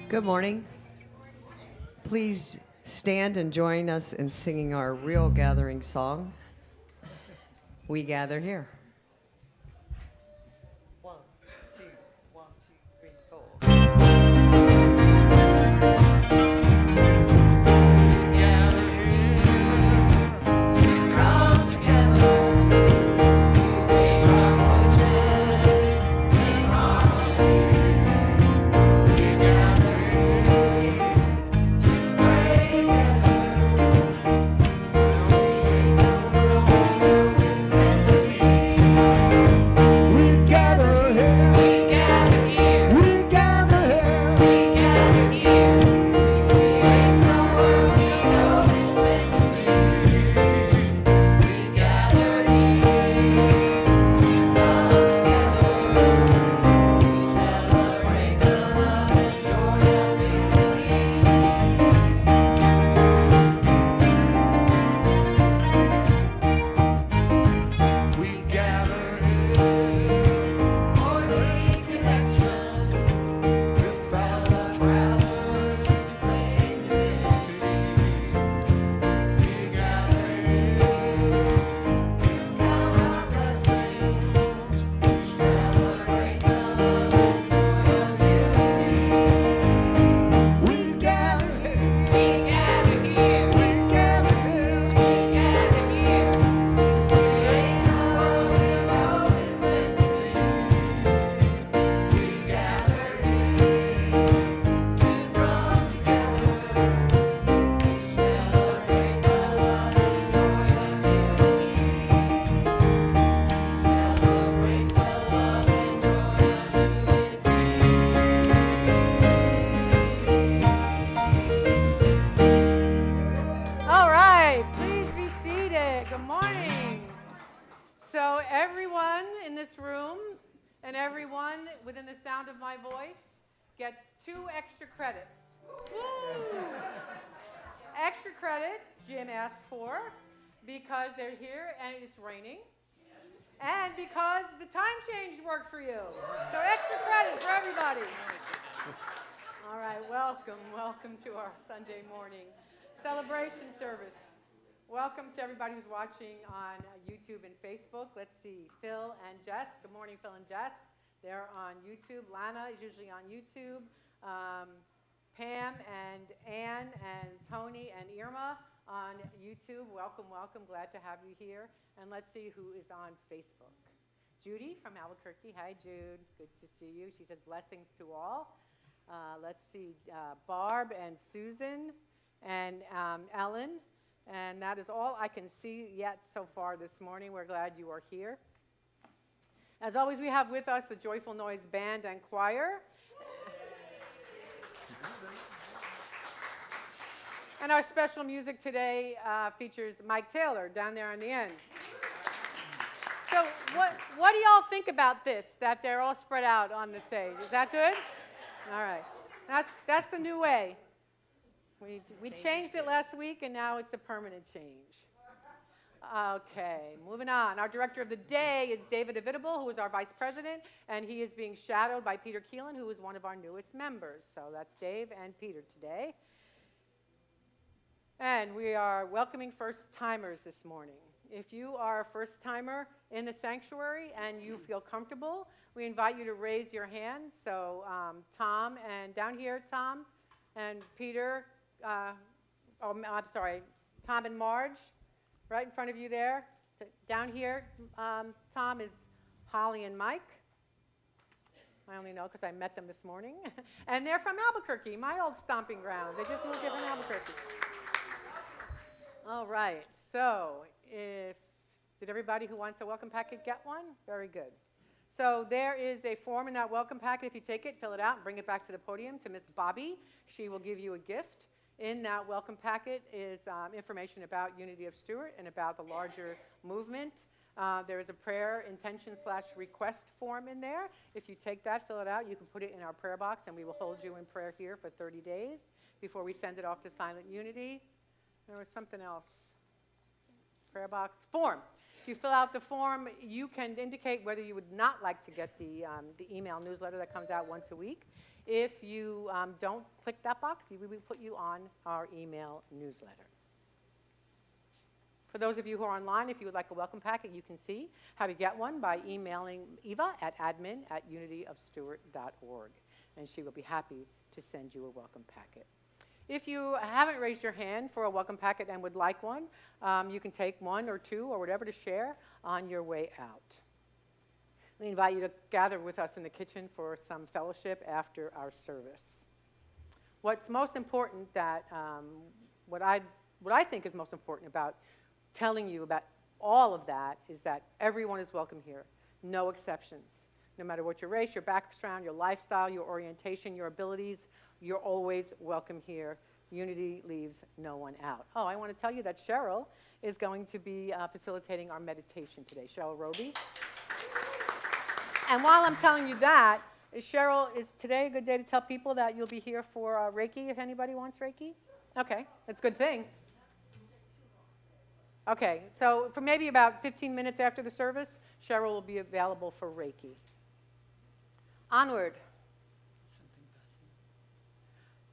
Good morning. Please stand and join us in singing our real gathering song, We Gather Here. 1, 2, 1, 2, 3, 4. Within the sound of my voice gets 2 extra credits. Woo! Extra credit Jim asked for because they're here and it's raining and because the time change worked for you. So extra credit for everybody. All right, welcome to our Sunday morning celebration service. Welcome to everybody who's watching on YouTube and Facebook. Let's see, Phil and Jess. Good morning, Phil and Jess. They're on YouTube. Lana is usually on YouTube. Pam and Ann and Tony and Irma on YouTube. Welcome. Glad to have you here. And let's see who is on Facebook. Judy from Albuquerque. Hi, Jude. Good to see you. She says blessings to all. Let's see, Barb and Susan and Ellen. And that is all I can see yet so far this morning. We're glad you are here. As always, we have with us the Joyful Noise Band and Choir. And our special music today features Mike Taylor down there on the end. So what do y'all think about this, that they're all spread out on the stage? Is that good? All right. That's the new way. We changed it last week, and now it's a permanent change. Okay, moving on. Our director of the day is David Evitable, who is our vice president, and he is being shadowed by Peter Keelan, who is one of our newest members. So that's Dave and Peter today. And we are welcoming first-timers this morning. If you are a first-timer in the sanctuary and you feel comfortable, we invite you to raise your hand. So Tom, and down here, Tom and Peter, Tom and Marge, right in front of you there. Down here, Tom is Holly and Mike. I only know because I met them this morning. And they're from Albuquerque, my old stomping ground. They just moved here from Albuquerque. All right, so did everybody who wants a welcome packet get one? Very good. So there is a form in that welcome packet. If you take it, fill it out, and bring it back to the podium to Miss Bobby. She will give you a gift. In that welcome packet is information about Unity of Stuart and about the larger movement. There is a prayer intention/request form in there. If you take that, fill it out, you can put it in our prayer box, and we will hold you in prayer here for 30 days before we send it off to Silent Unity. There was something else. Prayer box form. If you fill out the form, you can indicate whether you would not like to get the email newsletter that comes out once a week. If you don't click that box, we will put you on our email newsletter. For those of you who are online, if you would like a welcome packet, you can see how to get one by emailing Eva at admin@unityofstuart.org, and she will be happy to send you a welcome packet. If you haven't raised your hand for a welcome packet and would like one, you can take one or two or whatever to share on your way out. We invite you to gather with us in the kitchen for some fellowship after our service. What's most important that, what I think is most important about telling you about all of that is that everyone is welcome here, no exceptions. No matter what your race, your background, your lifestyle, your orientation, your abilities, you're always welcome here. Unity leaves no one out. Oh, I want to tell you that Cheryl is going to be facilitating our meditation today. Cheryl Roby. And while I'm telling you that, Cheryl, is today a good day to tell people that you'll be here for Reiki if anybody wants Reiki? Okay, that's a good thing. Okay, so for maybe about 15 minutes after the service, Cheryl will be available for Reiki. Onward.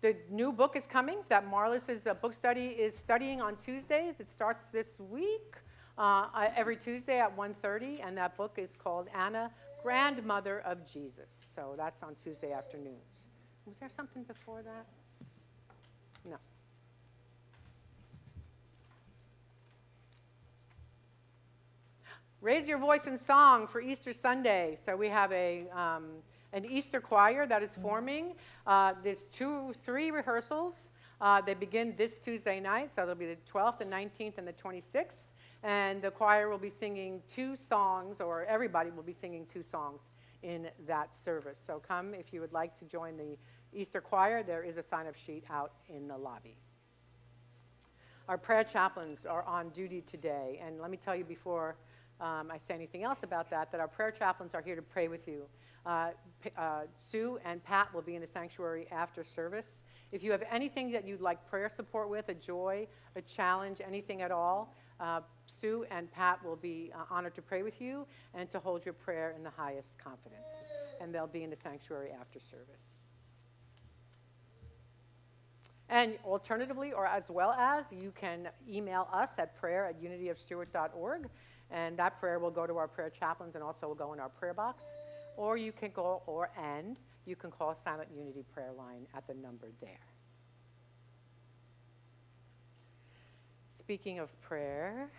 The new book is coming that Marlis's book study is studying on Tuesdays. It starts this week, every Tuesday at 1:30, and that book is called Anna, Grandmother of Jesus. So that's on Tuesday afternoons. Was there something before that? No. Raise your voice in song for Easter Sunday. So we have an Easter choir that is forming. There's 3 rehearsals. They begin this Tuesday night, so it'll be the 12th, the 19th, and the 26th. And the choir will be singing 2 songs, or everybody will be singing 2 songs in that service. So come if you would like to join the Easter choir. There is a sign-up sheet out in the lobby. Our prayer chaplains are on duty today. And let me tell you before I say anything else about that our prayer chaplains are here to pray with you. Sue and Pat will be in the sanctuary after service. If you have anything that you'd like prayer support with, a joy, a challenge, anything at all, Sue and Pat will be honored to pray with you and to hold your prayer in the highest confidence. And they'll be in the sanctuary after service. And alternatively, or as well as, you can email us at prayer@unityofstuart.org, and that prayer will go to our prayer chaplains and also will go in our prayer box. Or you can go, you can call Silent Unity prayer line at the number there. Speaking of prayer,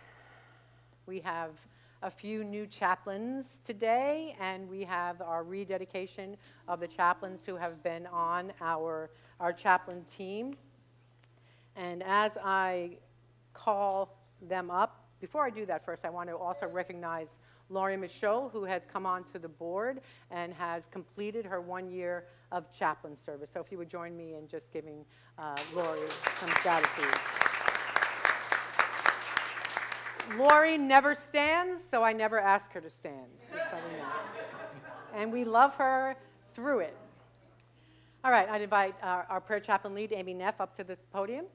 we have a few new chaplains today, and we have our rededication of the chaplains who have been on our chaplain team. And as I call them up, before I do that first, I want to also recognize Laurie Michaud, who has come onto the board and has completed her 1 year of chaplain service. So if you would join me in just giving Laurie some gratitude. Laurie never stands, so I never ask her to stand. Just so we know. And we love her through it. All right, I'd invite our prayer chaplain lead, Amy Neff, up to the podium.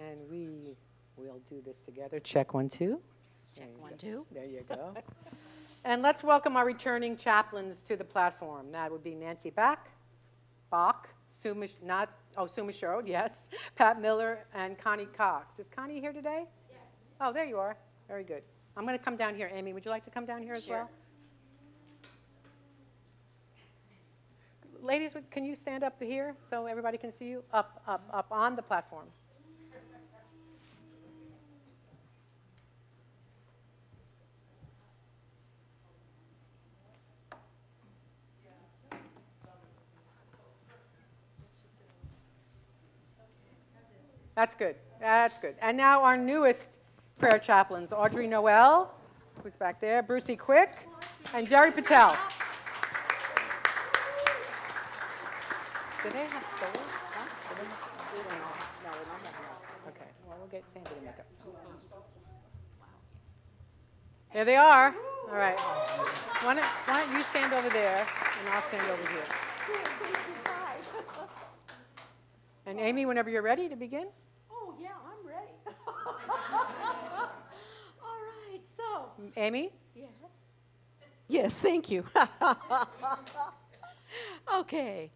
And we will do this together. Check 1, 2. Check 1, 2. There you go. And let's welcome our returning chaplains to the platform. That would be Nancy Bach, Sue Michaud, yes, Pat Miller, and Connie Cox. Is Connie here today? Yes. Oh, there you are. Very good. I'm going to come down here. Amy, would you like to come down here as well? Ladies, can you stand up here so everybody can see you? Up on the platform. That's good. That's good. And now our newest prayer chaplains, Audrey Noel, who's back there, Brucey Quick, and Jerry Patel. Do they have stoles? Huh? No, we don't have enough. Okay. Well, we'll get Sandy to make us some. There they are. All right. Why don't you stand over there, and I'll stand over here. And Amy, whenever you're ready to begin. Oh, yeah, I'm ready. All right, so. Amy? Yes. Yes, thank you. Okay.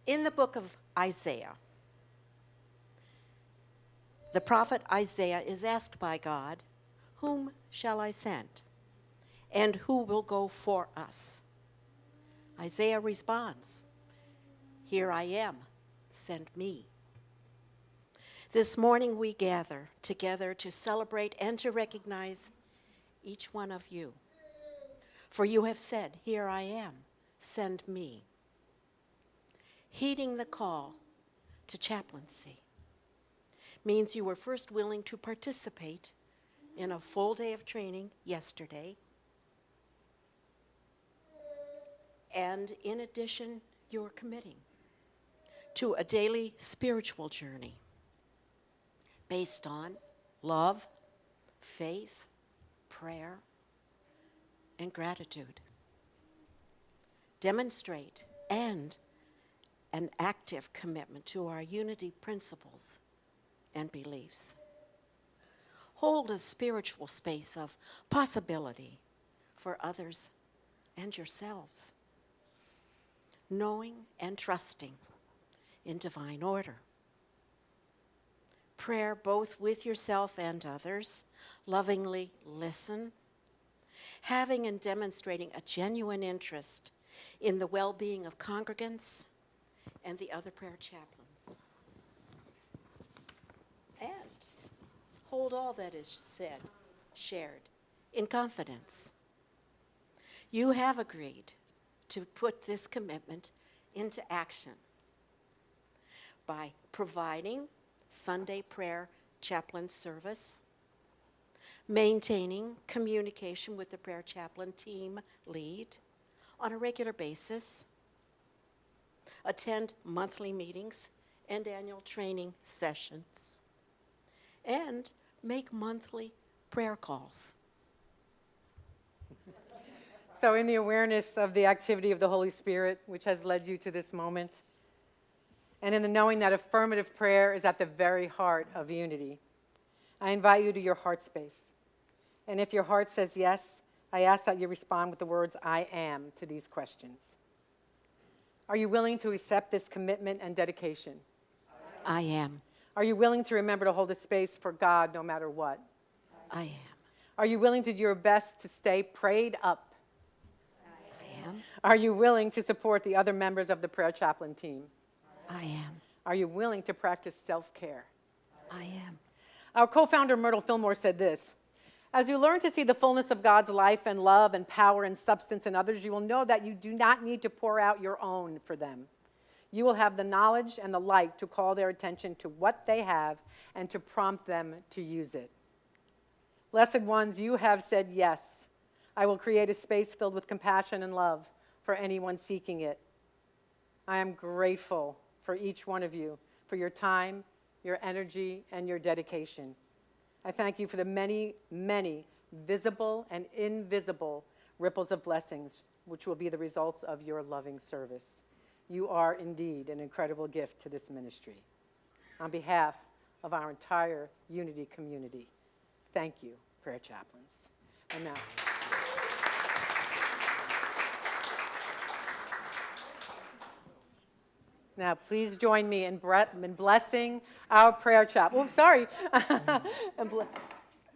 In the book of Isaiah, the prophet Isaiah is asked by God, "Whom shall I send? And who will go for us?" Isaiah responds, "Here I am, send me." This morning we gather together to celebrate and to recognize each one of you. For you have said, "Here I am, send me." Heeding the call to chaplaincy means you were first willing to participate in a full day of training yesterday. And in addition, you're committing to a daily spiritual journey based on love, faith, prayer, and gratitude. Demonstrate an active commitment to our unity principles and beliefs. Hold a spiritual space of possibility for others and yourselves, knowing and trusting in divine order. Prayer both with yourself and others, lovingly listen, having and demonstrating a genuine interest in the well-being of congregants and the other prayer chaplains. And hold all that is said, shared, in confidence. You have agreed to put this commitment into action by providing Sunday prayer chaplain service, maintaining communication with the prayer chaplain team lead on a regular basis, attend monthly meetings and annual training sessions, and make monthly prayer calls. So in the awareness of the activity of the Holy Spirit, which has led you to this moment, and in the knowing that affirmative prayer is at the very heart of unity, I invite you to your heart space. And if your heart says yes, I ask that you respond with the words, "I am," to these questions. Are you willing to accept this commitment and dedication? I am. Are you willing to remember to hold a space for God no matter what? I am. Are you willing to do your best to stay prayed up? I am. Are you willing to support the other members of the prayer chaplain team? I am. Are you willing to practice self-care? I am. Our co-founder Myrtle Fillmore said this: "As you learn to see the fullness of God's life and love and power and substance in others, you will know that you do not need to pour out your own for them. You will have the knowledge and the light to call their attention to what they have and to prompt them to use it. Blessed ones, you have said yes. I will create a space filled with compassion and love for anyone seeking it. I am grateful for each one of you, for your time, your energy, and your dedication. I thank you for the many, many visible and invisible ripples of blessings, which will be the results of your loving service. You are indeed an incredible gift to this ministry. On behalf of our entire Unity community, thank you, prayer chaplains." And now, please join me in blessing our prayer chaplains. Oh, sorry.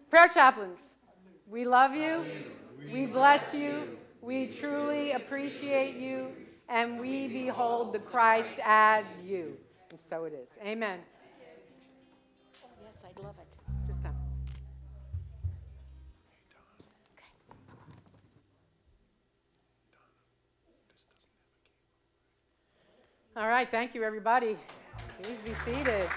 Prayer chaplains, we love you, we bless you, we truly appreciate you, and we behold the Christ as you. And so it is. Amen. Yes, I'd love it. Just them. All right, thank you, everybody. Please be seated.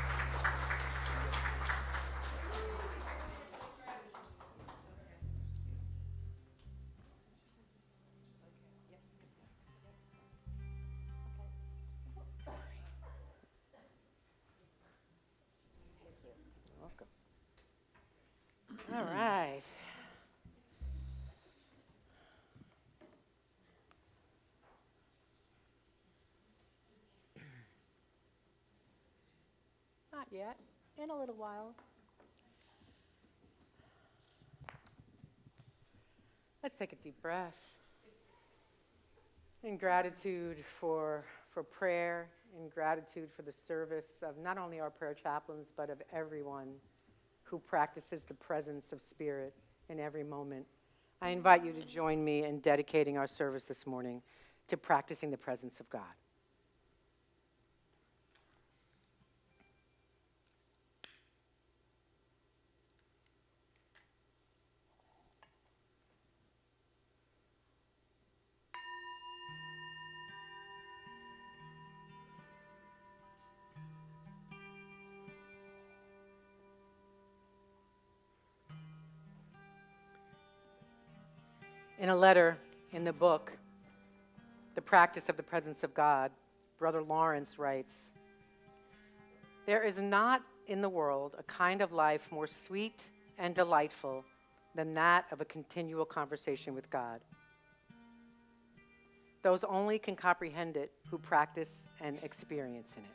Welcome. All right. Not yet. In a little while. Let's take a deep breath. In gratitude for prayer, in gratitude for the service of not only our prayer chaplains, but of everyone who practices the presence of Spirit in every moment. I invite you to join me in dedicating our service this morning to practicing the presence of God. In a letter in the book, The Practice of the Presence of God, Brother Lawrence writes, "There is not in the world a kind of life more sweet and delightful than that of a continual conversation with God. Those only can comprehend it who practice and experience in it.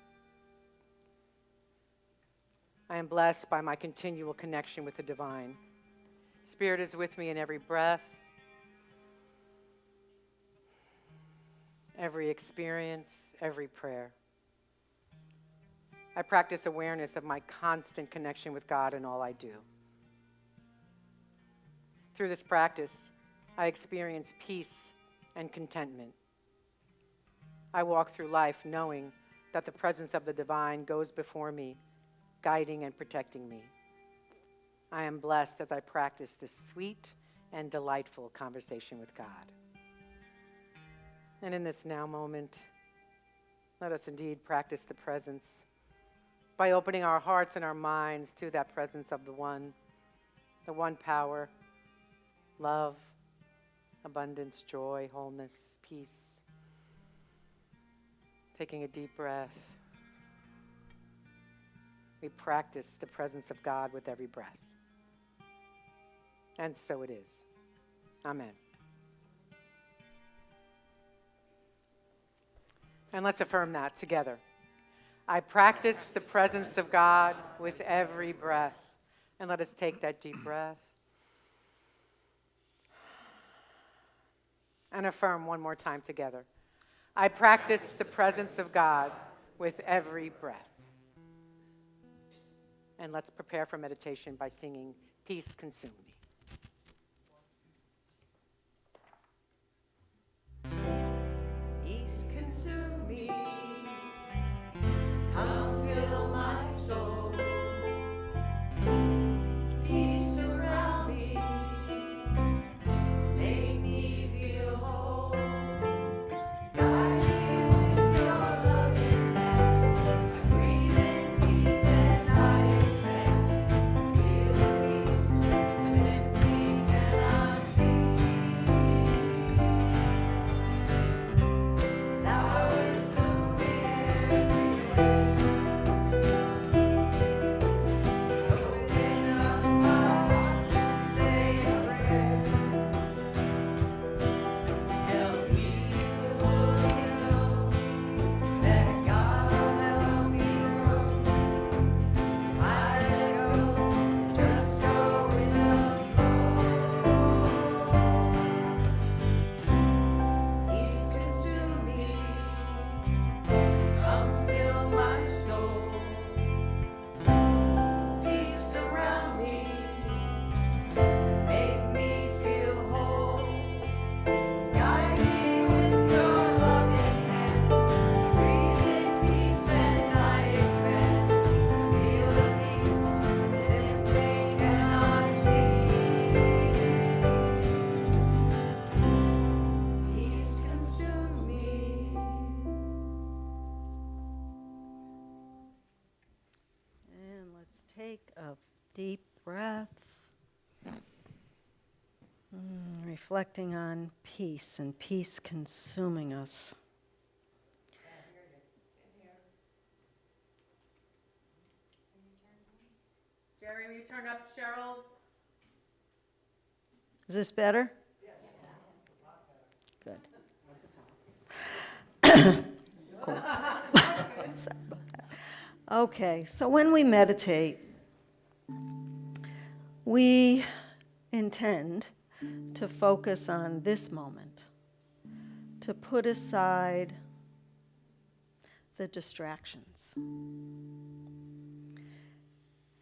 I am blessed by my continual connection with the divine. Spirit is with me in every breath, every experience, every prayer. I practice awareness of my constant connection with God in all I do. Through this practice, I experience peace and contentment. I walk through life knowing that the presence of the divine goes before me, guiding and protecting me. I am blessed as I practice this sweet and delightful conversation with God." And in this now moment, let us indeed practice the presence by opening our hearts and our minds to that presence of the one power, love, abundance, joy, wholeness, peace. Taking a deep breath, we practice the presence of God with every breath. And so it is. Amen. And let's affirm that together. I practice the presence of God with every breath. And let us take that deep breath. And affirm one more time together. I practice the presence of God with every breath. And let's prepare for meditation by singing Peace Consume Me. Peace consume me. Come fill my soul. Peace surround me. Make me feel whole. Guide me with your loving hand. I breathe in peace and I expand. Feel the peace simply cannot see. Thou is blooming every day. Open up my heart and say a prayer. Help me to fully know that God will help me grow. If I let go, just go with the flow. Peace consume me. Come fill my soul. Peace surround me. Make me feel whole. Guide me with your loving hand. Breathe in peace and I expand. Feel the peace simply cannot see. Peace consume me. And let's take a deep breath. Reflecting on peace and peace consuming us. Jerry, will you turn up Cheryl? Is this better? Good. Okay, so when we meditate, we intend to focus on this moment, to put aside the distractions.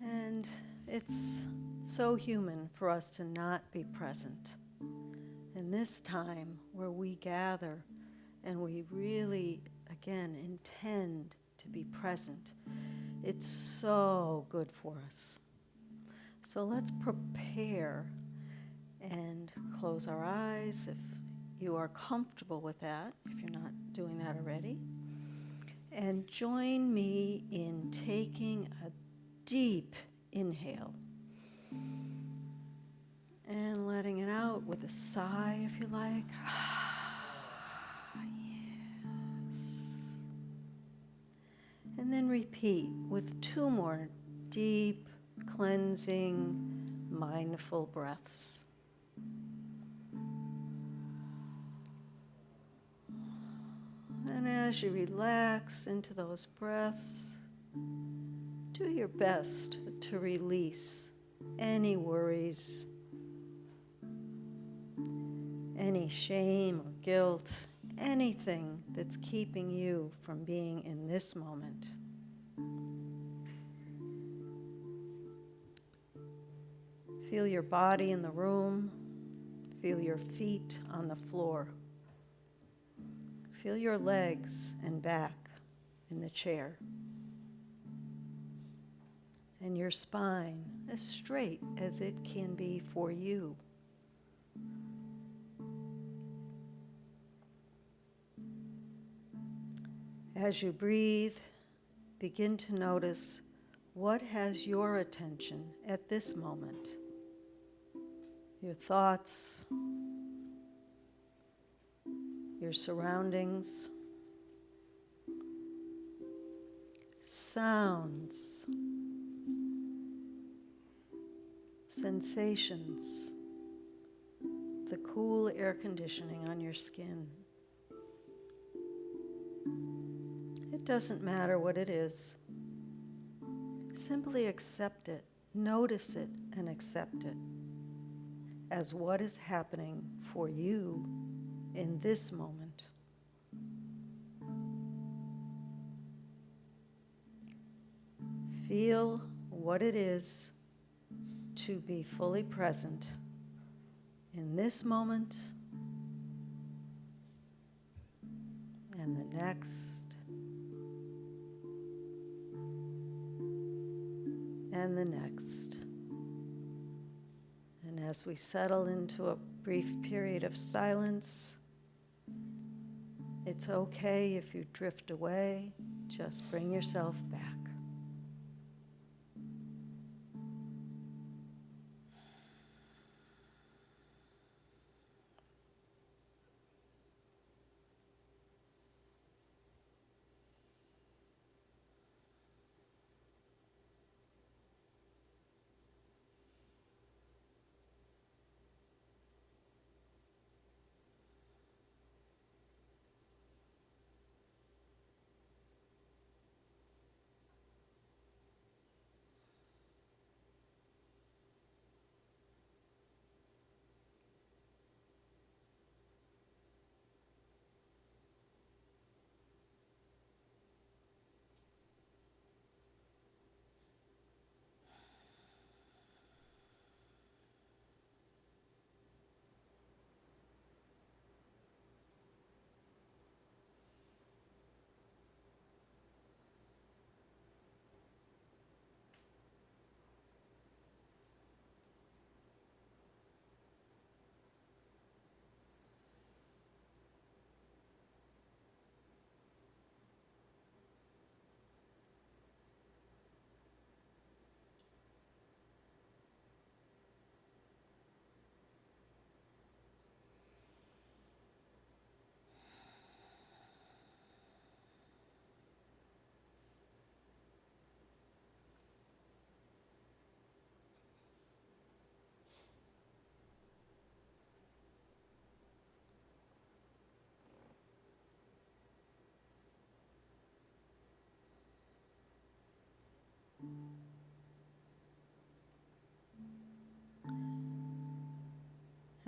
And it's so human for us to not be present. In this time where we gather and we really, again, intend to be present, it's so good for us. So let's prepare and close our eyes if you are comfortable with that, if you're not doing that already. And join me in taking a deep inhale and letting it out with a sigh, if you like. Yes. And then repeat with 2 more deep, cleansing, mindful breaths. And as you relax into those breaths, do your best to release any worries, any shame or guilt, anything that's keeping you from being in this moment. Feel your body in the room. Feel your feet on the floor. Feel your legs and back in the chair. And your spine as straight as it can be for you. As you breathe, begin to notice what has your attention at this moment. Your thoughts, your surroundings, sounds, sensations, the cool air conditioning on your skin. It doesn't matter what it is. Simply accept it, notice it, and accept it as what is happening for you in this moment. Feel what it is to be fully present in this moment and the next and the next. And as we settle into a brief period of silence, it's okay if you drift away, just bring yourself back.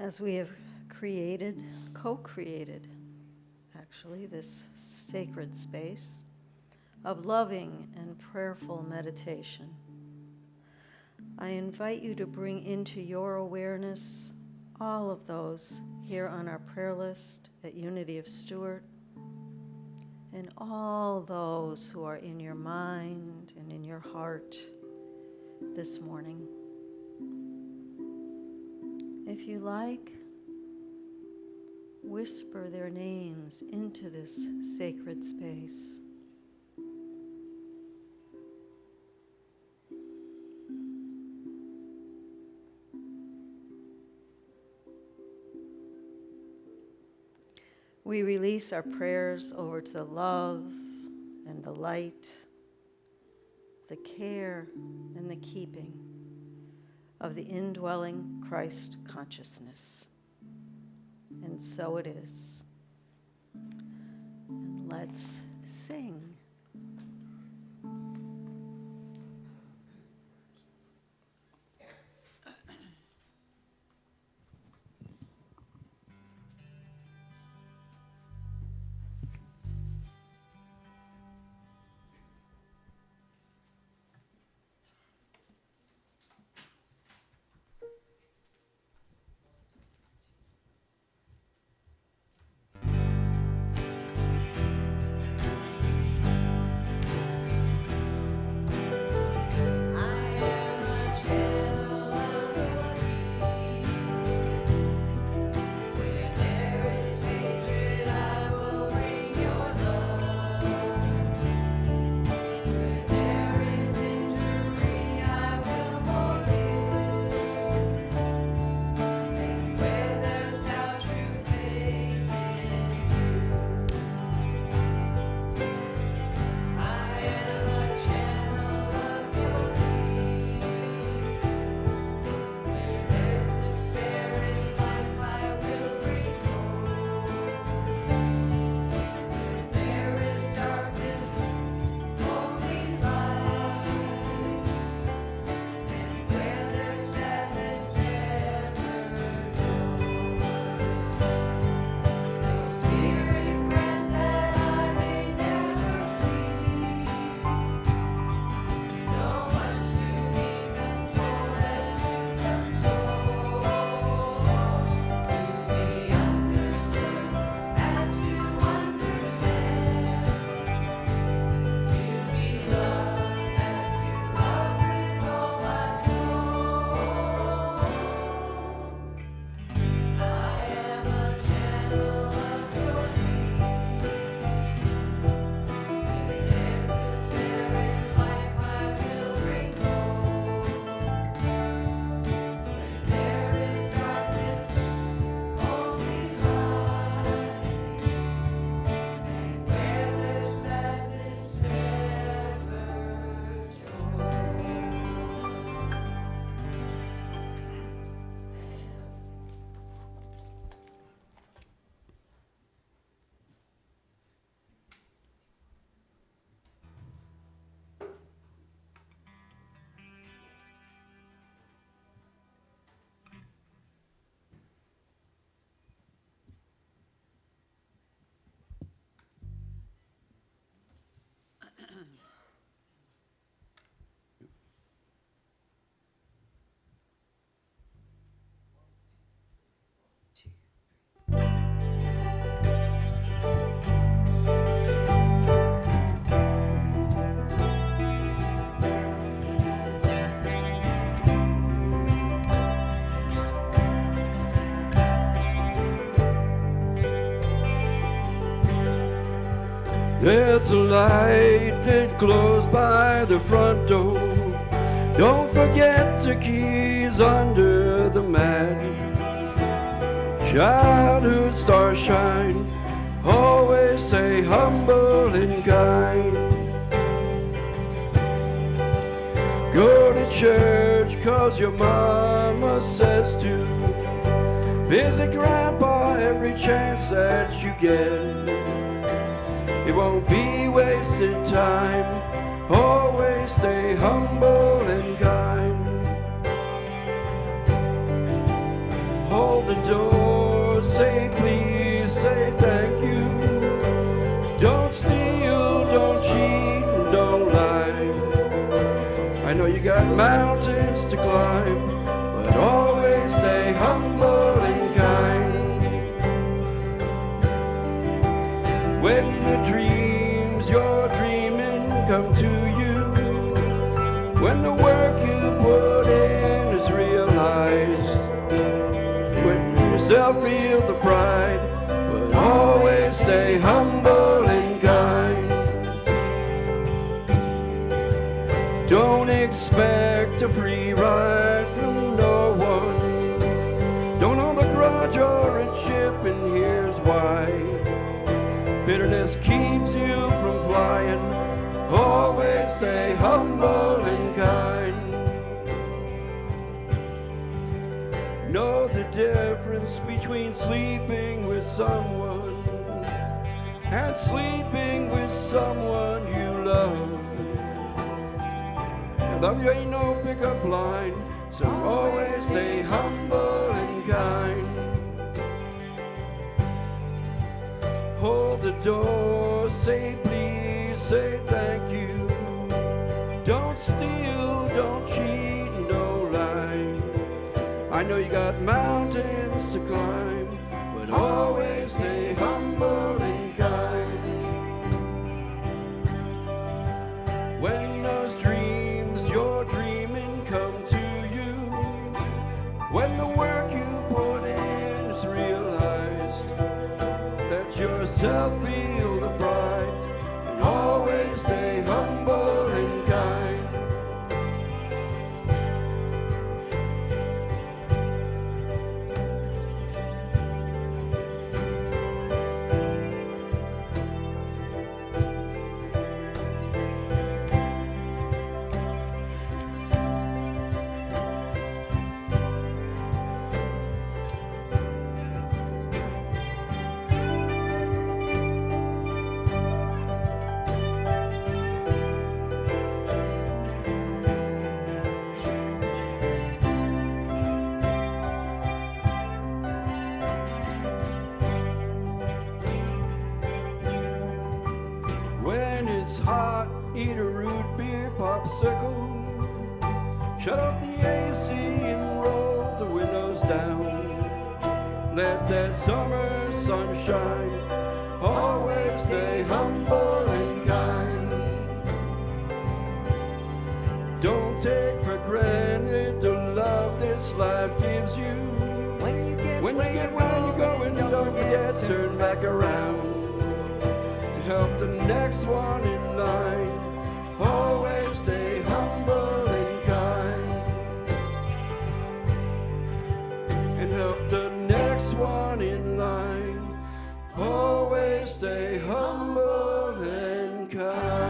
As we have created, co-created, actually, this sacred space of loving and prayerful meditation, I invite you to bring into your awareness all of those here on our prayer list at Unity of Stuart, and all those who are in your mind and in your heart this morning. If you like, whisper their names into this sacred space. We release our prayers over to the love and the light, the care and the keeping of the indwelling Christ consciousness. And so it is. And let's sing. There's a light that glows by the front door. Don't forget the keys under the mat. Childhood stars shine, always stay humble and kind. Go to church 'cause your mama says to. Visit grandpa every chance that you get. It won't be wasted time, always stay humble and kind. Hold the door alive. I know you got mountains to climb, but always stay humble and kind. When the dreams you're dreaming come to you, when the work you put in is realized, when yourself feel the pride, but always stay humble and kind. Don't expect a free ride from no one. Don't hold a grudge or a chip, and here's why. Bitterness keeps you from flying. Always stay humble and kind. Know the difference between sleeping with someone and sleeping with someone you love. Love you ain't no pickup line, so always stay humble and kind. Hold the door, say please, say thank you. Don't steal, don't cheat, and don't lie. I know you got mountains to climb, but always stay humble and kind. When those dreams you're dreaming come to you, when the work you put in is realized, let yourself feel the pride, and always stay humble and kind. When it's hot, eat a root beer popsicle. Shut off the AC and roll the windows down. Let that summer sun shine. Always stay humble and kind. Don't take for granted the love this life gives you. When you get where you're going, don't forget to turn back around. Help the next one in line. Always stay humble and kind. And help the next one in line. Always stay humble and kind.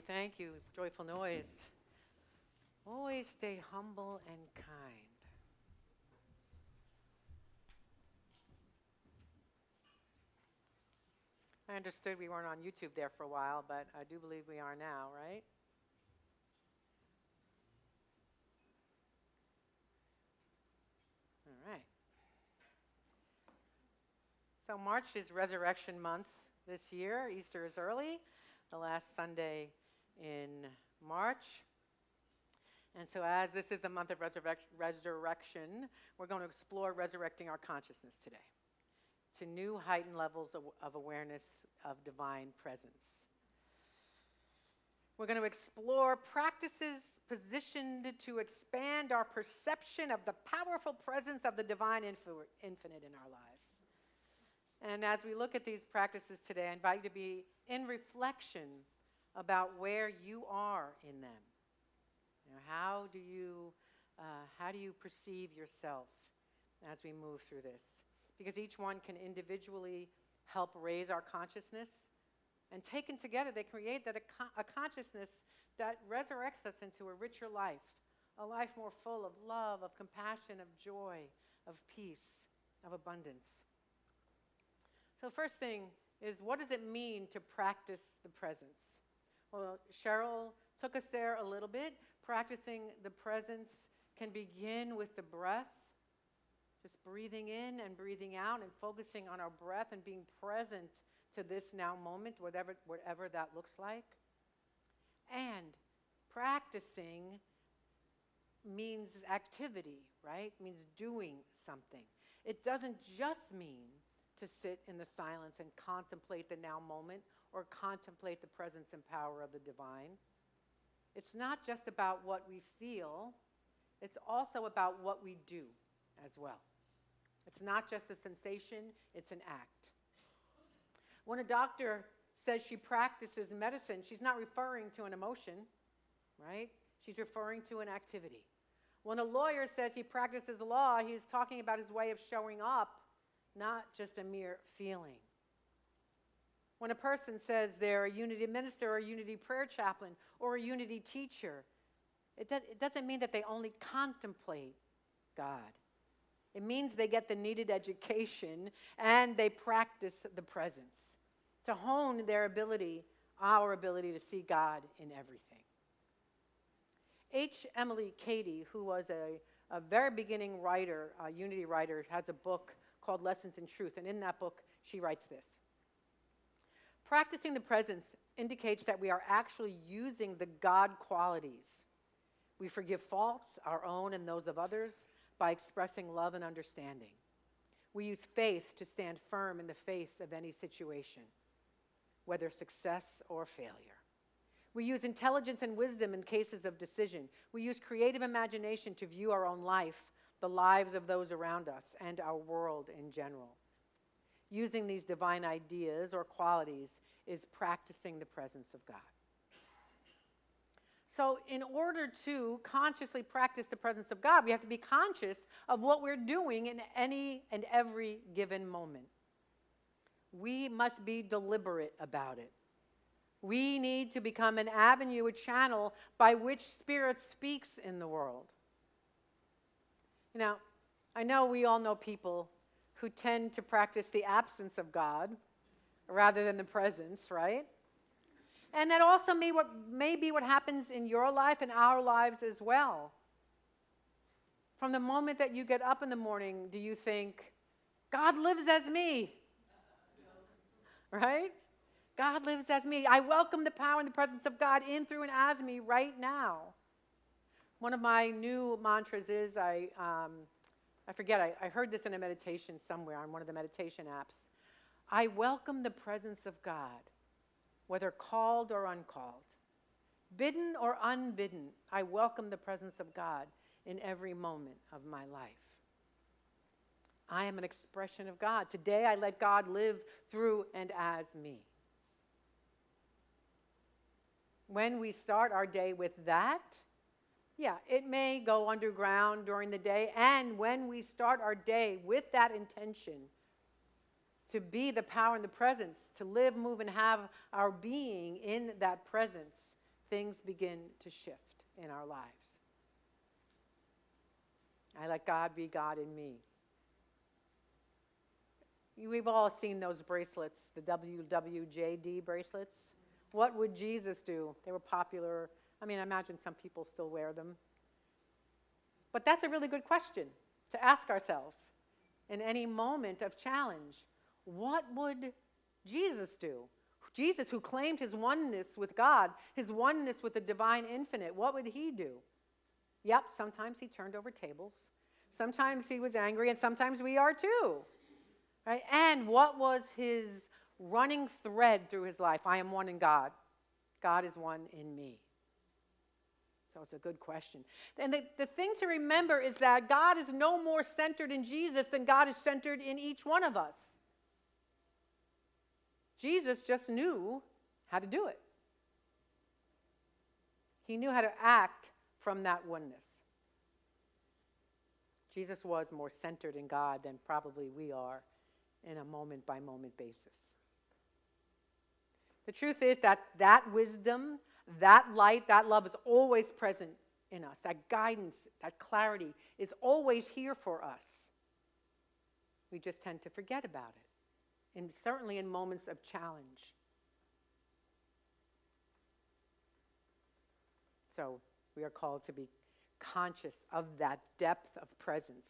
Thank you, Joyful Noise. Always stay humble and kind. I understood we weren't on YouTube there for a while, but I do believe we are now, right? All right. So March is Resurrection Month this year. Easter is early, the last Sunday in March. And so as this is the month of resurrection, we're going to explore resurrecting our consciousness today to new heightened levels of awareness of divine presence. We're going to explore practices positioned to expand our perception of the powerful presence of the divine infinite in our lives. And as we look at these practices today, I invite you to be in reflection about where you are in them. You know, how do you perceive yourself as we move through this? Because each one can individually help raise our consciousness, and taken together they create a consciousness that resurrects us into a richer life, a life more full of love, of compassion, of joy, of peace, of abundance. So first thing is, what does it mean to practice the presence? Well, Cheryl took us there a little bit. Practicing the presence can begin with the breath, just breathing in and breathing out and focusing on our breath and being present to this now moment, whatever that looks like. And practicing means activity, right? Means doing something. It doesn't just mean to sit in the silence and contemplate the now moment or contemplate the presence and power of the divine. It's not just about what we feel, it's also about what we do as well. It's not just a sensation, it's an act. When a doctor says she practices medicine, she's not referring to an emotion, right? She's referring to an activity. When a lawyer says he practices law, he's talking about his way of showing up, not just a mere feeling. When a person says they're a unity minister or a unity prayer chaplain or a unity teacher, it doesn't mean that they only contemplate God. It means they get the needed education and they practice the presence to hone their ability, our ability to see God in everything. H. Emily Cady, who was a very beginning writer, a unity writer, has a book called Lessons in Truth. And in that book, she writes this. Practicing the presence indicates that we are actually using the God qualities. We forgive faults, our own and those of others, by expressing love and understanding. We use faith to stand firm in the face of any situation, whether success or failure. We use intelligence and wisdom in cases of decision. We use creative imagination to view our own life, the lives of those around us, and our world in general. Using these divine ideas or qualities is practicing the presence of God. So in order to consciously practice the presence of God, we have to be conscious of what we're doing in any and every given moment. We must be deliberate about it. We need to become an avenue, a channel by which Spirit speaks in the world. Now, I know we all know people who tend to practice the absence of God rather than the presence, right? And that also may be what happens in your life and our lives as well. From the moment that you get up in the morning, do you think, God lives as me? Right? God lives as me. I welcome the power and the presence of God in, through, and as me right now. One of my new mantras is, I heard this in a meditation somewhere on one of the meditation apps. I welcome the presence of God, whether called or uncalled. Bidden or unbidden, I welcome the presence of God in every moment of my life. I am an expression of God. Today I let God live through and as me. When we start our day with that, yeah, it may go underground during the day, and when we start our day with that intention to be the power and the presence, to live, move, and have our being in that presence, things begin to shift in our lives. I let God be God in me. We've all seen those bracelets, the WWJD bracelets. What would Jesus do? They were popular. I mean, I imagine some people still wear them. But that's a really good question to ask ourselves in any moment of challenge. What would Jesus do? Jesus, who claimed his oneness with God, his oneness with the divine infinite, what would he do? Yep, sometimes he turned over tables. Sometimes he was angry, and sometimes we are too. Right? And what was his running thread through his life? I am one in God. God is one in me. So it's a good question. And the thing to remember is that God is no more centered in Jesus than God is centered in each one of us. Jesus just knew how to do it. He knew how to act from that oneness. Jesus was more centered in God than probably we are in a moment-by-moment basis. The truth is that wisdom, that light, that love is always present in us. That guidance, that clarity is always here for us. We just tend to forget about it, and certainly in moments of challenge. So we are called to be conscious of that depth of presence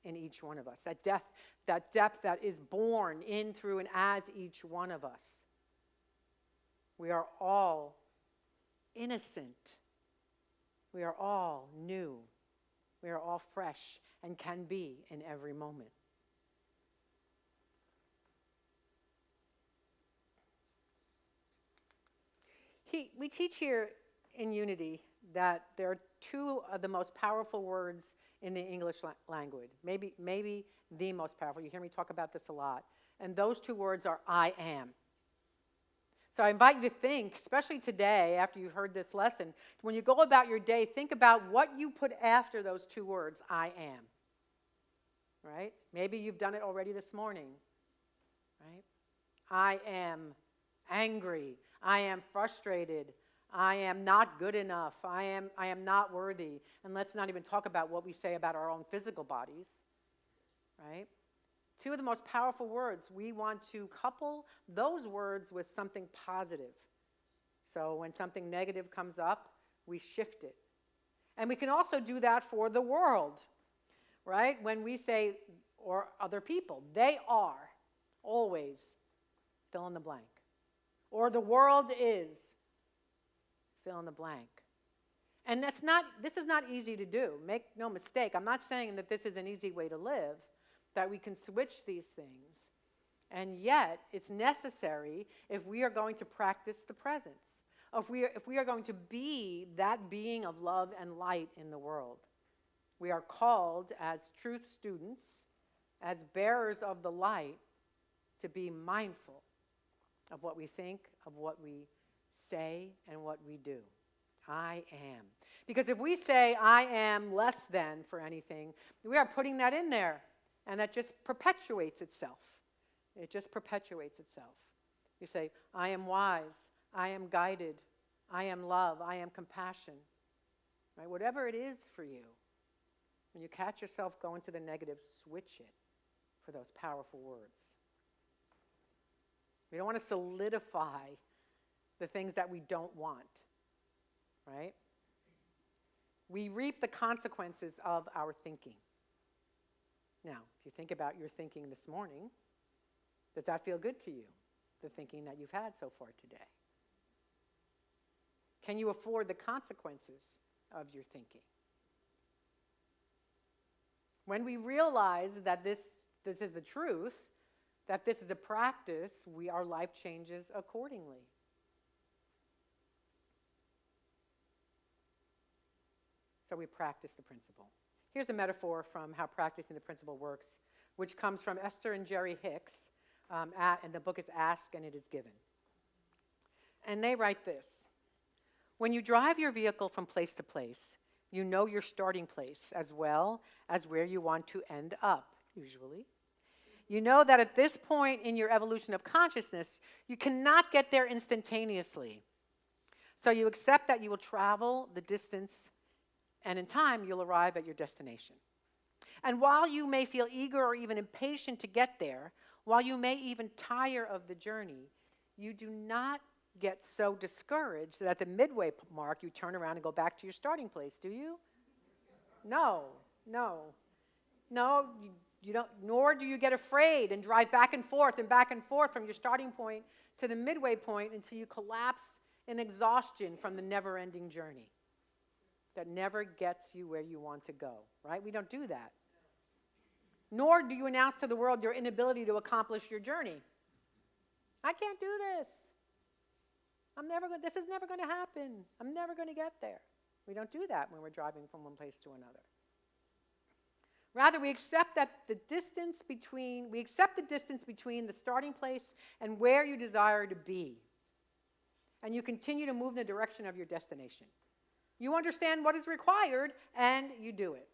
in each one of us, that depth that is born in, through, and as each one of us. We are all innocent. We are all new. We are all fresh and can be in every moment. We teach here in Unity that there are two of the most powerful words in the English language, maybe the most powerful. You hear me talk about this a lot. And those two words are I am. So I invite you to think, especially today after you've heard this lesson, when you go about your day, think about what you put after those two words, I am. Right? Maybe you've done it already this morning. Right? I am angry. I am frustrated. I am not good enough. I am not worthy. And let's not even talk about what we say about our own physical bodies. Right? Two of the most powerful words. We want to couple those words with something positive. So when something negative comes up, we shift it. And we can also do that for the world. Right? When we say, or other people, they are always fill in the blank. Or the world is fill in the blank. And this is not easy to do. Make no mistake. I'm not saying that this is an easy way to live, that we can switch these things. And yet, it's necessary if we are going to practice the presence. If we are going to be that being of love and light in the world. We are called as truth students, as bearers of the light, to be mindful of what we think, of what we say, and what we do. I am. Because if we say I am less than for anything, we are putting that in there, and that just perpetuates itself. It just perpetuates itself. You say, I am wise, I am guided, I am love, I am compassion. Right? Whatever it is for you, when you catch yourself going to the negative, switch it for those powerful words. We don't want to solidify the things that we don't want, right? We reap the consequences of our thinking. Now, if you think about your thinking this morning, does that feel good to you, the thinking that you've had so far today? Can you afford the consequences of your thinking? When we realize that this is the truth, that this is a practice, our life changes accordingly. So we practice the principle. Here's a metaphor from how practicing the principle works, which comes from Esther and Jerry Hicks, and the book is Ask and It Is Given. And they write this: when you drive your vehicle from place to place, you know your starting place as well as where you want to end up, usually. You know that at this point in your evolution of consciousness, you cannot get there instantaneously. So you accept that you will travel the distance, and in time, you'll arrive at your destination. And while you may feel eager or even impatient to get there, while you may even tire of the journey, you do not get so discouraged that at the midway mark, you turn around and go back to your starting place, do you? No. You don't, nor do you get afraid and drive back and forth from your starting point to the midway point until you collapse in exhaustion from the never-ending journey that never gets you where you want to go, right? We don't do that. Nor do you announce to the world your inability to accomplish your journey. I can't do this. This is never going to happen. I'm never going to get there. We don't do that when we're driving from one place to another. Rather, we accept the distance between the starting place and where you desire to be. And you continue to move in the direction of your destination. You understand what is required, and you do it.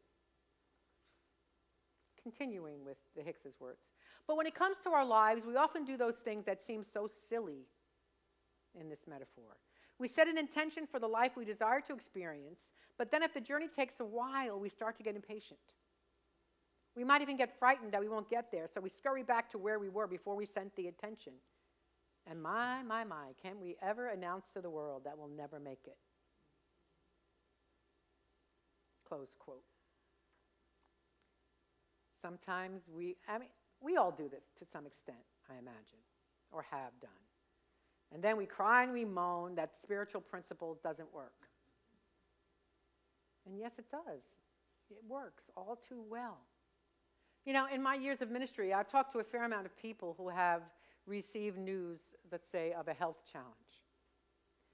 Continuing with the Hicks's words. But when it comes to our lives, we often do those things that seem so silly in this metaphor. We set an intention for the life we desire to experience, but then if the journey takes a while, we start to get impatient. We might even get frightened that we won't get there, so we scurry back to where we were before we sent the intention. And my, can we ever announce to the world that we'll never make it? close quote. Sometimes we all do this to some extent, I imagine, or have done. And then we cry and we moan that spiritual principle doesn't work. And yes, it does. It works all too well. You know, in my years of ministry, I've talked to a fair amount of people who have received news, let's say, of a health challenge.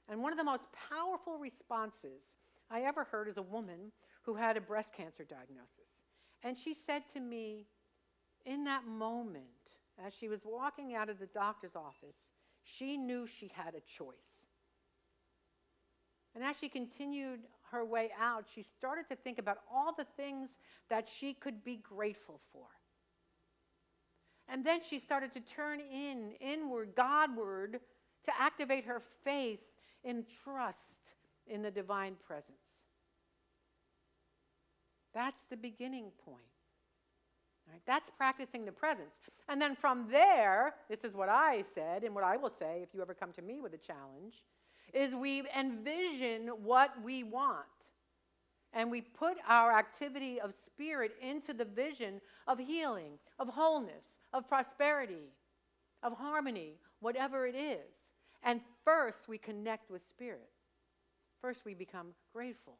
And one of the most powerful responses I ever heard is a woman who had a breast cancer diagnosis. And she said to me, in that moment, as she was walking out of the doctor's office, she knew she had a choice. And as she continued her way out, she started to think about all the things that she could be grateful for. And then she started to turn inward, Godward, to activate her faith in trust in the divine presence. That's the beginning point. Right? That's practicing the presence. And then from there, this is what I said and what I will say if you ever come to me with a challenge, is we envision what we want. And we put our activity of spirit into the vision of healing, of wholeness, of prosperity, of harmony, whatever it is. And first we connect with spirit. First we become grateful.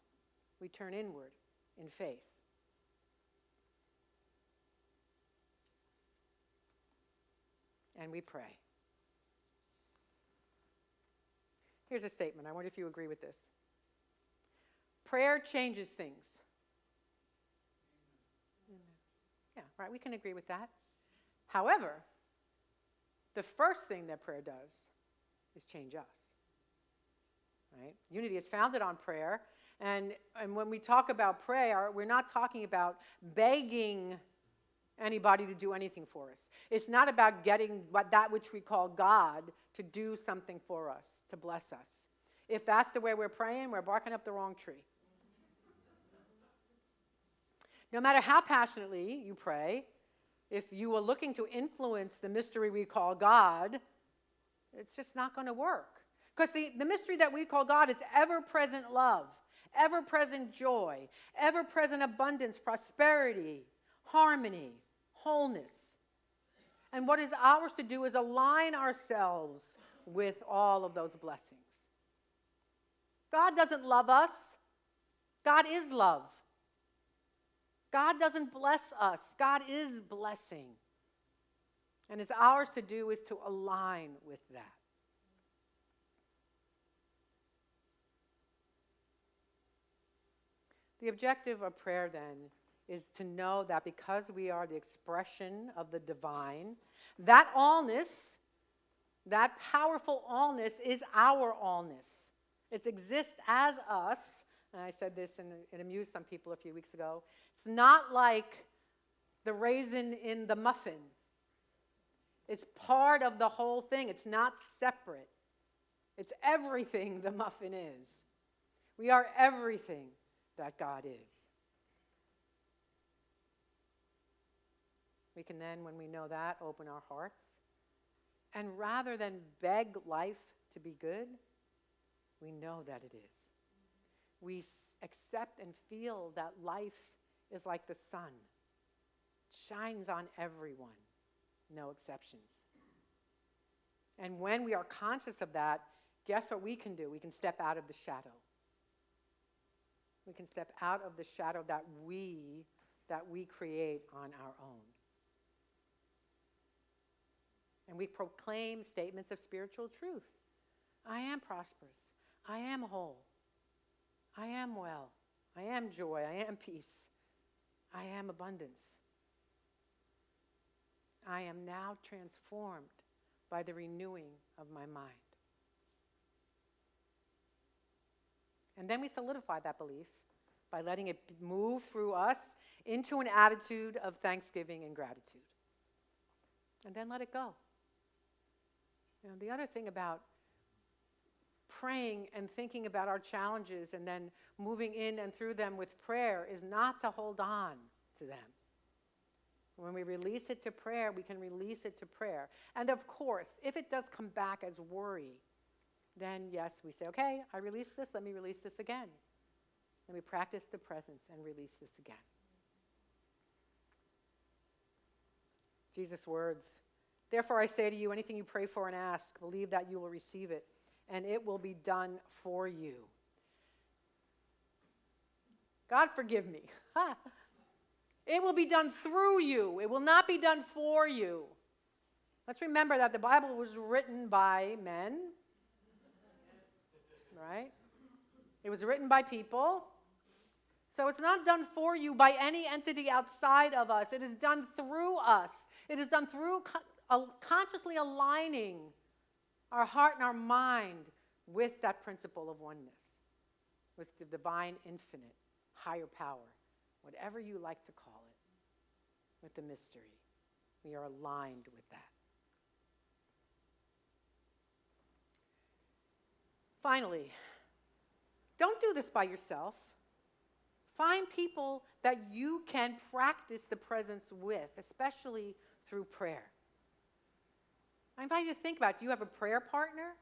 We turn inward in faith. And we pray. Here's a statement. I wonder if you agree with this. Prayer changes things. Yeah, right, we can agree with that. However, the first thing that prayer does is change us. Right? Unity is founded on prayer, and when we talk about prayer, we're not talking about begging anybody to do anything for us. It's not about getting that which we call God to do something for us, to bless us. If that's the way we're praying, we're barking up the wrong tree. No matter how passionately you pray, if you are looking to influence the mystery we call God, it's just not going to work. Because the mystery that we call God is ever-present love, ever-present joy, ever-present abundance, prosperity, harmony, wholeness. And what is ours to do is align ourselves with all of those blessings. God doesn't love us. God is love. God doesn't bless us. God is blessing. And it's ours to do is to align with that. The objective of prayer, then, is to know that because we are the expression of the divine, that allness, that powerful allness is our allness. It exists as us. And I said this, and it amused some people a few weeks ago. It's not like the raisin in the muffin. It's part of the whole thing. It's not separate. It's everything the muffin is. We are everything that God is. We can then, when we know that, open our hearts. And rather than beg life to be good, we know that it is. We accept and feel that life is like the sun. It shines on everyone, no exceptions. And when we are conscious of that, guess what we can do? We can step out of the shadow. We can step out of the shadow that we create on our own. And we proclaim statements of spiritual truth. I am prosperous. I am whole. I am well. I am joy. I am peace. I am abundance. I am now transformed by the renewing of my mind. And then we solidify that belief by letting it move through us into an attitude of thanksgiving and gratitude. And then let it go. You know, the other thing about praying and thinking about our challenges and then moving in and through them with prayer is not to hold on to them. When we release it to prayer, we can release it to prayer. And of course, if it does come back as worry, then yes, we say, okay, I release this, let me release this again. Let me practice the presence and release this again. Jesus' words, therefore I say to you, anything you pray for and ask, believe that you will receive it, and it will be done for you. God forgive me. It will be done through you. It will not be done for you. Let's remember that the Bible was written by men, right? It was written by people. So it's not done for you by any entity outside of us. It is done through us. It is done through consciously aligning our heart and our mind with that principle of oneness, with the divine, infinite, higher power, whatever you like to call it, with the mystery. We are aligned with that. Finally, don't do this by yourself. Find people that you can practice the presence with, especially through prayer. I invite you to think about, do you have a prayer partner,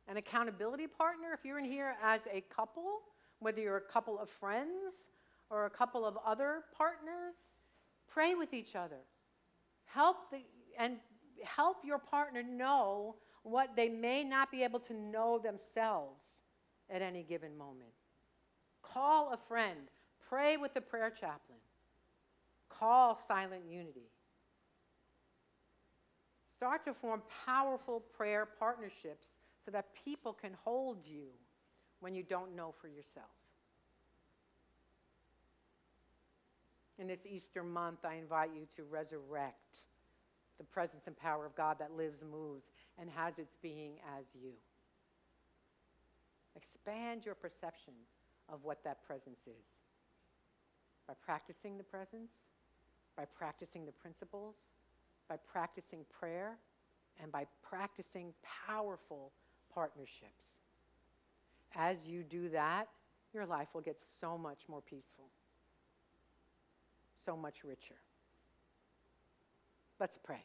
an accountability partner? If you're in here as a couple, whether you're a couple of friends or a couple of other partners, pray with each other. Help your partner know what they may not be able to know themselves at any given moment. Call a friend. Pray with the prayer chaplain. Call Silent Unity. Start to form powerful prayer partnerships so that people can hold you when you don't know for yourself. In this Easter month, I invite you to resurrect the presence and power of God that lives, moves, and has its being as you. Expand your perception of what that presence is. By practicing the presence, by practicing the principles, by practicing prayer, and by practicing powerful partnerships. As you do that, your life will get so much more peaceful, so much richer. Let's pray.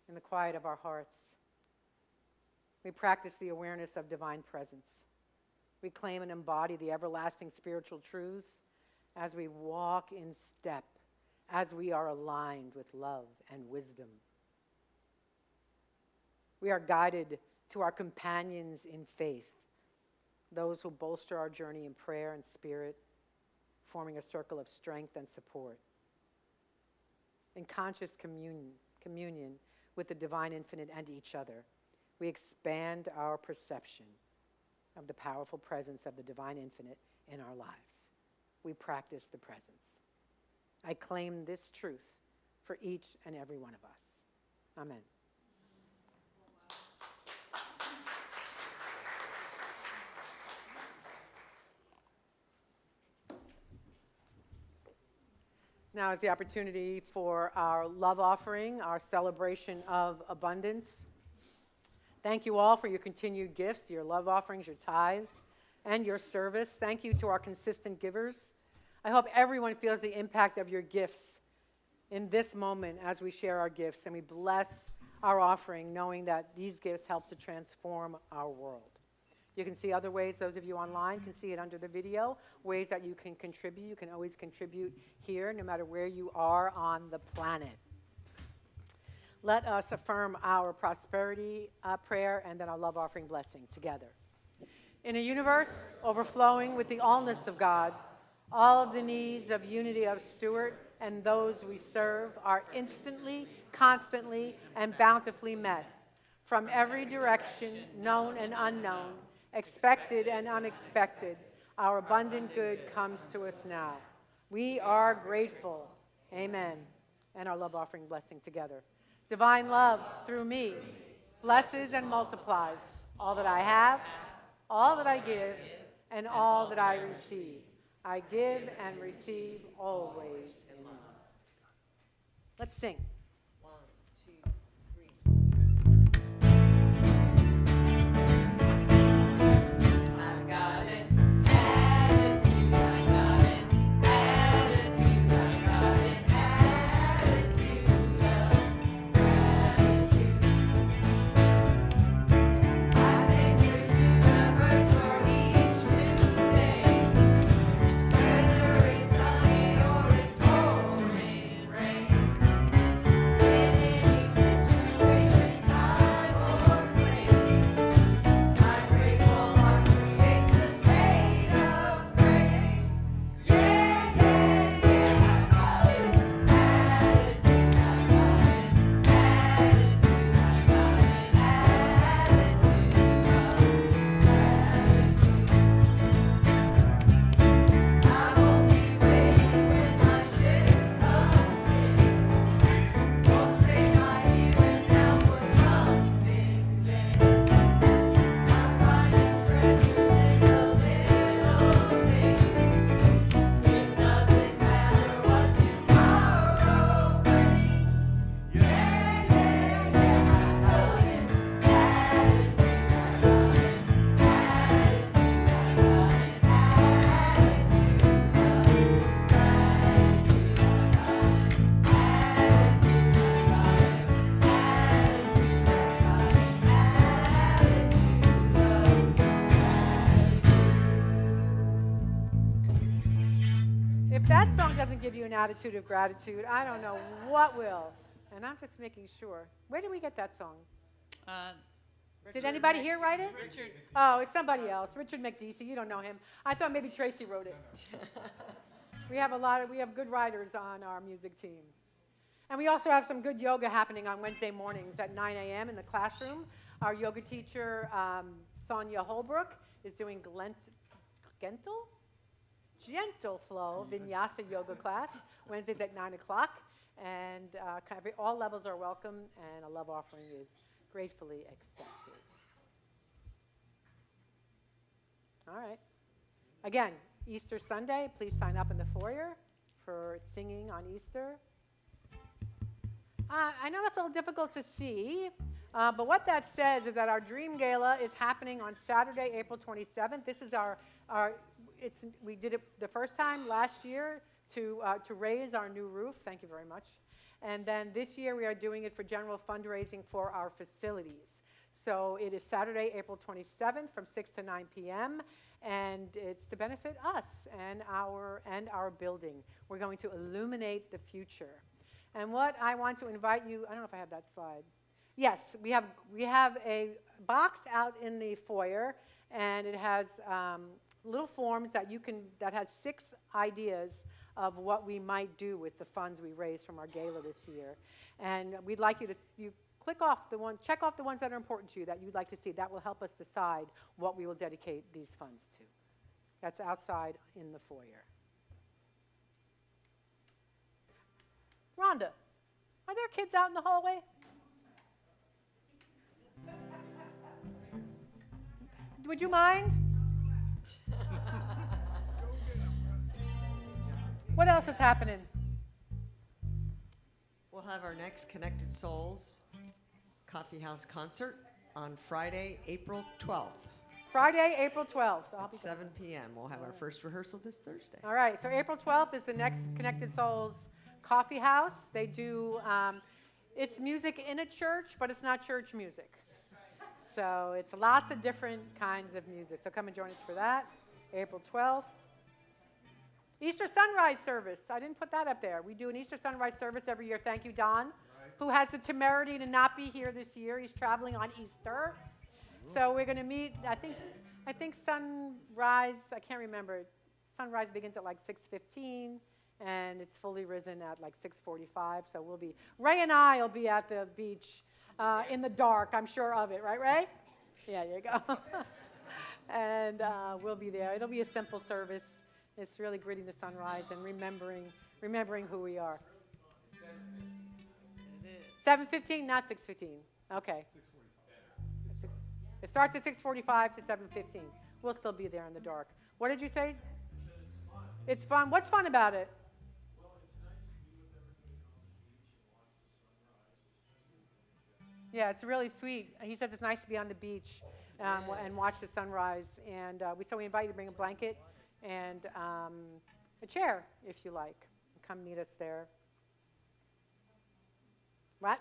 In the quiet of our hearts, we practice the awareness of divine presence. We claim and embody the everlasting spiritual truths as we walk in step, as we are aligned with love and wisdom. We are guided to our companions in faith, those who bolster our journey in prayer and spirit, forming a circle of strength and support. In conscious communion with the divine infinite and each other, we expand our perception of the powerful presence of the divine infinite in our lives. We practice the presence. I claim this truth for each and every one of us. Amen. Now is the opportunity for our love offering, our celebration of abundance. Thank you all for your continued gifts, your love offerings, your tithes, and your service. Thank you to our consistent givers. I hope everyone feels the impact of your gifts in this moment as we share our gifts, and we bless our offering knowing that these gifts help to transform our world. You can see other ways, those of you online can see it under the video, ways that you can contribute. You can always contribute here, no matter where you are on the planet. Let us affirm our prosperity prayer and then our love offering blessing together. In a universe overflowing with the allness of God, all of the needs of unity of Stuart and those we serve are instantly, constantly, and bountifully met. From every direction, known and unknown, expected and unexpected, our abundant good comes to us now. We are grateful. Amen. And our love offering blessing together. Divine love through me blesses and multiplies all that I have, all that I give, and all that I receive. I give and receive always in love. Let's sing. I've got an attitude, I've got an attitude, I've got an attitude of gratitude. I've If that song doesn't give you an attitude of gratitude, I don't know what will. And I'm just making sure. Where did we get that song? Did anybody here write it? Richard. Oh, it's somebody else. Richard McDeesey. You don't know him. I thought maybe Tracy wrote it. We have good writers on our music team. And we also have some good yoga happening on Wednesday mornings at 9 a.m. in the classroom. Our yoga teacher, Sonia Holbrook, is doing gentle flow vinyasa yoga class Wednesdays at 9 o'clock. And all levels are welcome, and a love offering is gratefully accepted. All right. Again, Easter Sunday, please sign up in the foyer for singing on Easter. I know that's a little difficult to see, but what that says is that our Dream Gala is happening on Saturday, April 27th. This is we did it the first time last year to raise our new roof. Thank you very much. And then this year we are doing it for general fundraising for our facilities. So it is Saturday, April 27th from 6 to 9 p.m. And it's to benefit us and our building. We're going to illuminate the future. And what I want to invite you, I don't know if I have that slide. Yes, we have a box out in the foyer, and it has little forms that has 6 ideas of what we might do with the funds we raised from our gala this year. And we'd like you to check off the ones that are important to you that you'd like to see. That will help us decide what we will dedicate these funds to. That's outside in the foyer. Rhonda, are there kids out in the hallway? Would you mind? What else is happening? We'll have our next Connected Souls Coffee House concert on Friday, April 12th. Friday, April 12th. At 7 p.m. We'll have our first rehearsal this Thursday. All right, so April 12th is the next Connected Souls Coffee House. They do, it's music in a church, but it's not church music. So it's lots of different kinds of music. So come and join us for that, April 12th. Easter sunrise service. I didn't put that up there. We do an Easter sunrise service every year. Thank you, Don, who has the temerity to not be here this year. He's traveling on Easter. So we're going to meet, I think sunrise, I can't remember. Sunrise begins at like 6:15, and it's fully risen at like 6:45. So Ray and I will be at the beach in the dark. I'm sure of it. Right, Ray? Yeah, there you go. And we'll be there. It'll be a simple service. It's really greeting the sunrise and remembering who we are. 7:15, not 6:15. Okay. It starts at 6:45 to 7:15. We'll still be there in the dark. What did you say? It's fun. What's fun about it? Yeah, it's really sweet. He says it's nice to be on the beach and watch the sunrise. And so we invite you to bring a blanket and a chair, if you like. Come meet us there. What?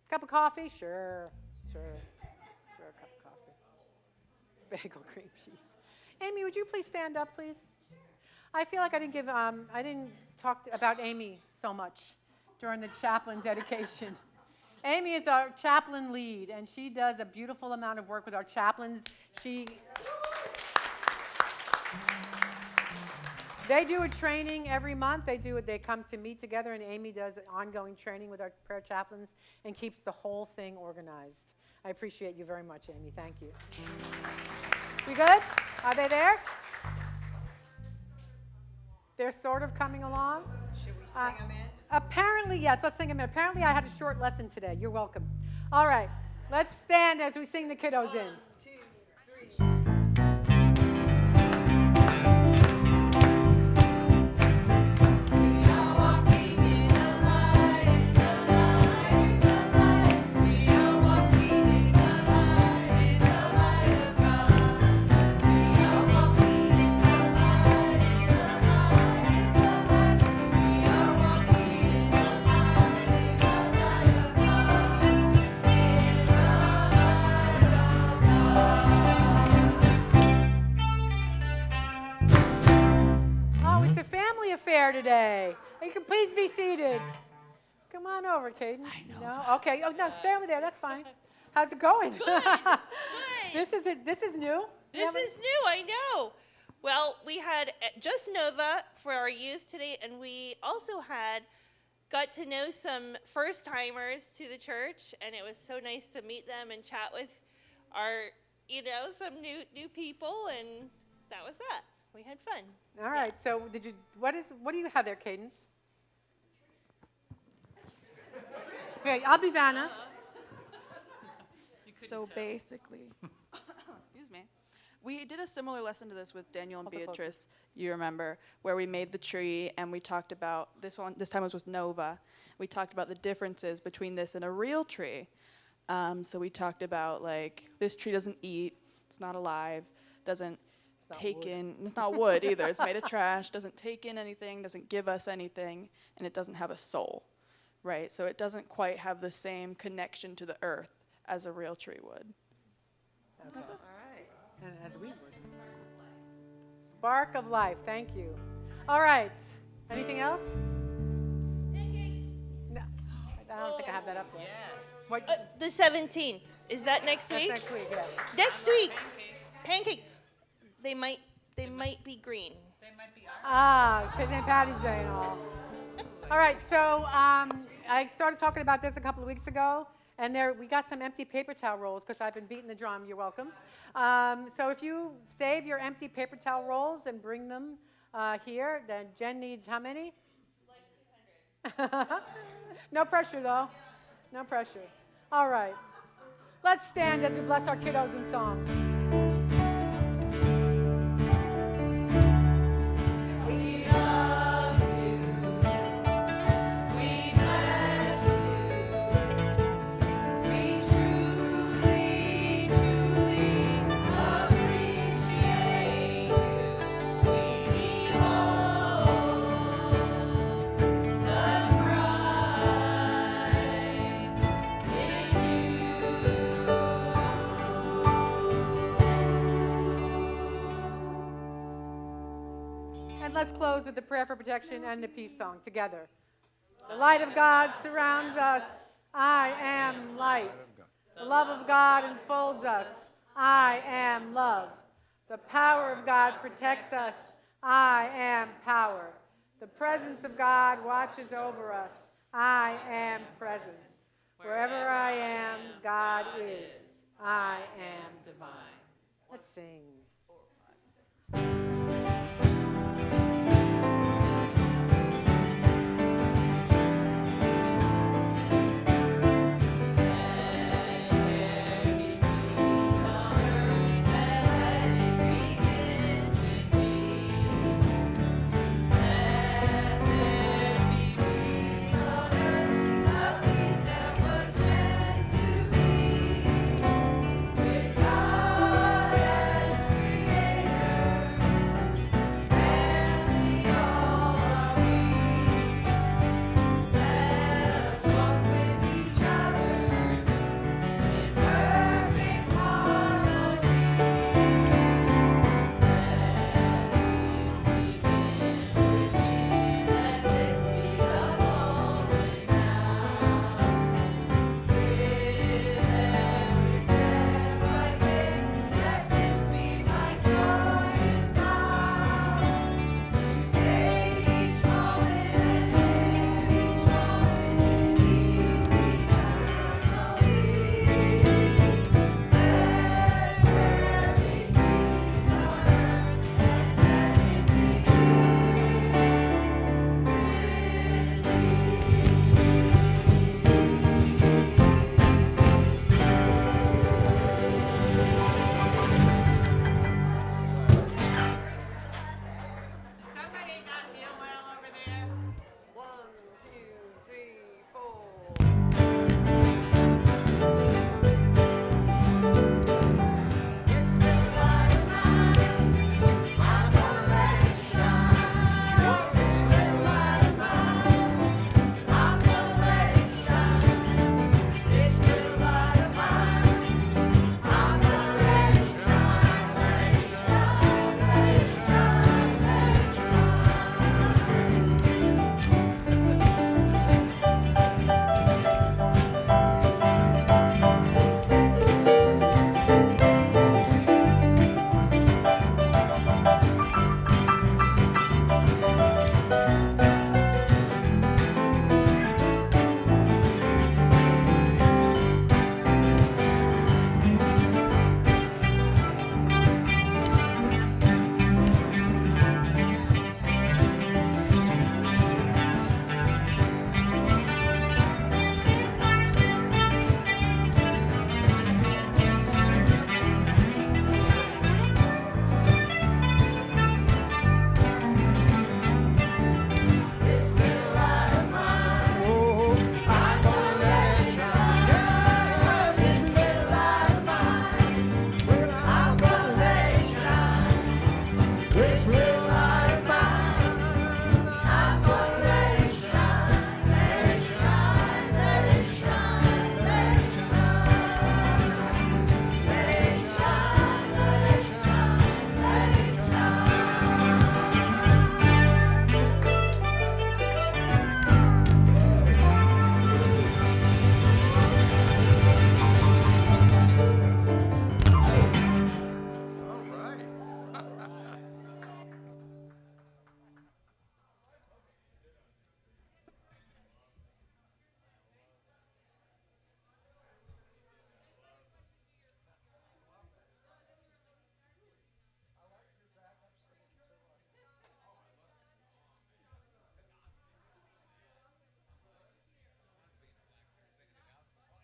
Cup of coffee? Sure, a cup of coffee. Bagel cream cheese. Amy, would you please stand up, please? I feel like I didn't talk about Amy so much during the chaplain dedication. Amy is our chaplain lead, and she does a beautiful amount of work with our chaplains. They do a training every month. They come to meet together, and Amy does ongoing training with our prayer chaplains and keeps the whole thing organized. I appreciate you very much, Amy. Thank you. We good? Are they there? They're sort of coming along. Should we sing them in? Apparently, yes. Let's sing them in. Apparently, I had a short lesson today. You're welcome. All right. Let's stand as we sing the kiddos in. It's a family affair today. You can please be seated. Come on over, Cadence. I know. No? Okay. Oh, no, stay over there. That's fine. How's it going? Good. This is new. This is new, I know. Well, we had just Nova for our youth today, and we also got to know some first-timers to the church, and it was so nice to meet them and chat with some new people, and that was that. We had fun. All right. So what do you have there, Cadence? Okay, I'll be Vanna. So basically, excuse me, we did a similar lesson to this with Daniel and Beatrice, you remember, where we made the tree and we talked about, this time it was with Nova, we talked about the differences between this and a real tree. So we talked about, like, this tree doesn't eat, it's not alive, doesn't take in, it's not wood either, it's made of trash, doesn't take in anything, doesn't give us anything, and it doesn't have a soul, right? So it doesn't quite have the same connection to the earth as a real tree would. Okay. All right. And as we would. Spark of life. Thank you. All right. Anything else? Pancakes. No. I don't think I have that up there. Yes. What? The 17th. Is that next That's week? next week, yeah. Next week. Pancake. They might be green. They might be Because St. Patty's Day and all. All right, so I started talking about this a couple of weeks ago, and we got some empty paper towel rolls because I've been beating the drum. You're welcome. So if you save your empty paper towel rolls and bring them here, then Jen needs how many? Like 200. No pressure, though. No pressure. All right. Let's stand as we bless our kiddos in song. We love you. We bless you. We truly, truly appreciate you. We behold the Christ in you. And let's close with the prayer for protection and the peace song together. The light of God surrounds us. I am light. The love of God enfolds us. I am love. The power of God protects us. I am power. The presence of God watches over us. I am presence. Wherever I am, God is. I am divine. Let's sing.